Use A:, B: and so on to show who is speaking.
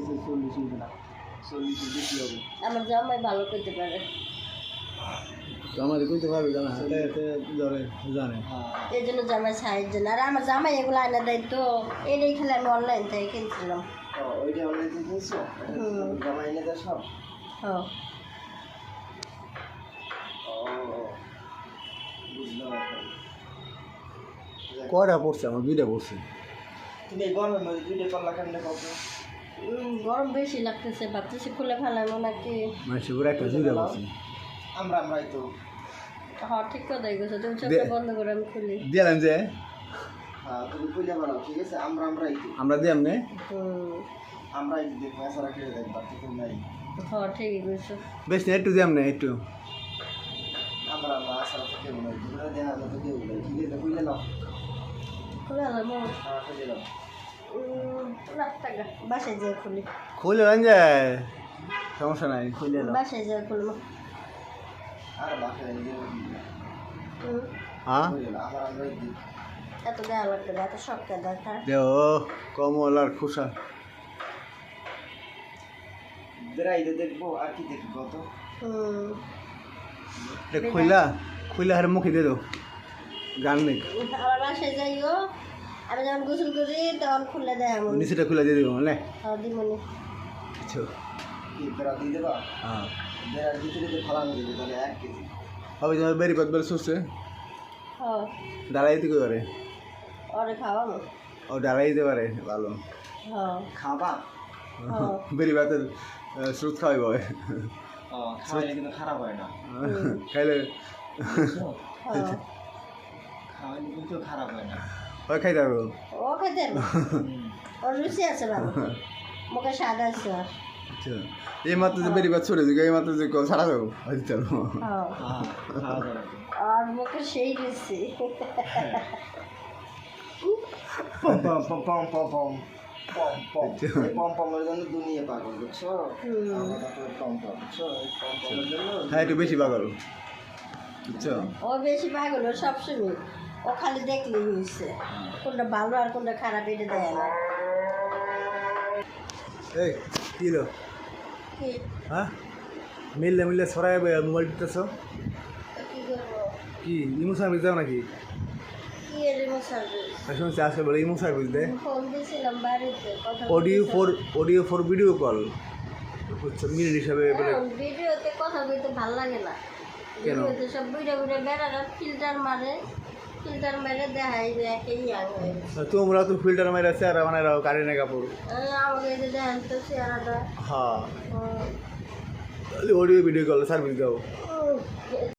A: গেছে 40 হবে না 40 বেশি হবে
B: আমার জামাই ভালো করতে পারে
C: তো আমাদের কইতে পারবে জানা হাতে হাতে ধরে জানে
B: এই জন্য জামাই সাহায্য না আর আমার জামাই এগুলো আনা দেয় তো এটাই খেলে আমি অনলাইন থেকে কিনছিলাম
A: ওইটা অনলাইন থেকে কিনছো জামা এনে দেয় সব
B: হ্যাঁ
A: বুঝলাম
C: কয়টা পড়ছে আমার 2টা পড়ছে
A: তুমি গরমের মধ্যে দুইটা পাল্লা কেন কত
B: গরম বেশি লাগতেছে ভাবতেছি খুলে ফেলানো নাকি
C: মানে পুরো একটা 2টা পড়ছে
A: আমরাই তো
B: হ্যাঁ ঠিক কথা গেছো তুমি চোখটা বন্ধ করে আমি খুলি
C: দিলাম যে
A: হ্যাঁ তুমি খুলে বানাও ঠিক আছে আমরাই তো
C: আমরা দিলাম নে
A: আমরাই দেখবো এছাড়া কেউ দেখবা ঠিক নাই
B: হ্যাঁ ঠিকই গেছো
C: বেশ না একটু দিলাম না একটু
A: আমরা এছাড়া তো কেউ নাই দুপুরে দেখা যাবে কেউ নাই ঠিক আছে খুলে নাও
B: খুলে আলাম
A: হ্যাঁ খুলে নাও
B: বাসায় যেয়ে খুলি
C: খুলে আন যায় সমস্যা নাই খুলে নাও
B: বাসায় যেয়ে খুলবো
A: আর বাসায়
C: হ্যাঁ
A: আমরাই দিই
B: এত দেওয়া লাগবে না এত শখটা দেখা
C: দেও কমল আর খুশা
A: বেড়াইতে দেখবো আর কি দেখবো কত
C: খুইলা হারে মুখে দিয়ে দাও গান নেই
B: আমার বাসায় যাইও আমি যখন গোসল করি তখন খুলে দেয় এমন
C: নিচেটা খুলে দিয়ে দেবো মানে
B: দিমনি
C: আচ্ছা
A: কি বেড়া দিয়ে দেবা
C: হ্যাঁ
A: বেড়ার ভিতরে যে ফালানো দেবে তাহলে 1 কেজি
C: হবে তোমার বেরি পাত বের সুসে
B: হ্যাঁ
C: ডালাই দিতে পারে
B: ওরে খাওয়াবো
C: ও ডালাই দিতে পারে ভালো
B: হ্যাঁ
A: খাবা
C: বেরি পাতের স্রোত খাওয়াইব
A: খাওয়াইলে কিন্তু খারাপ হয় না
C: খাইলে
B: হ্যাঁ
A: খাওয়াইলে কিন্তু খারাপ হয় না
C: হয় খাইতে পারবো
B: ও খাইতে ওর রুচি আছে ভালো মুখে স্বাদ আছে ওর।
C: আচ্ছা এই মাত্র যে বেরি পাত ছড়ে দিকে এই মাত্র যে ছাড়া যাবো হয়তো চলো
B: হ্যাঁ
A: খাওয়া যাবে
B: আর মুখে সেই রুচি
A: পম পম পম পম পম পম পম পম পমের জন্য দুনিয়া পাগল বুঝছো আমরা তো পম পম বুঝছো পম পমের জন্য
C: হ্যাঁ একটু বেশি পাগল বুঝছো
B: ও বেশি পাগল ও সবসময় ও খালি দেখলেই হয়েছে কোনটা ভালো আর কোনটা খারাপ এটা দেয় না
C: এই কি লো
B: কি
C: হ্যাঁ মিললে সরাই মোবাইল টিপতেছ
B: তো কি করবো
C: কি ইমো সার্ভিস দাও নাকি
B: কি এলিমো সার্ভিস
C: শুনছি আসলে বলে ইমো সার্ভিস দেয়
B: ফোন দিয়েছিলাম বাড়িতে কথা
C: অডিও ফর ভিডিও কল হচ্ছে মিনিট হিসাবে বলে
B: ভিডিওতে কথা বলতে ভালো লাগে না
C: কেন?
B: ভিডিওতে সব ভিডিও বেড়াটা ফিল্টার মেরে দেখাই যে একে ইয়াং হয়ে গেছে
C: তোমরা তো ফিল্টার মেরে চেহারা বানাই রাখো কারিনা কাপড়
B: আমাকে এই যে দেখেন তো চেহারাটা
C: হ্যাঁ অডিও ভিডিও কল সার্ভিস দাও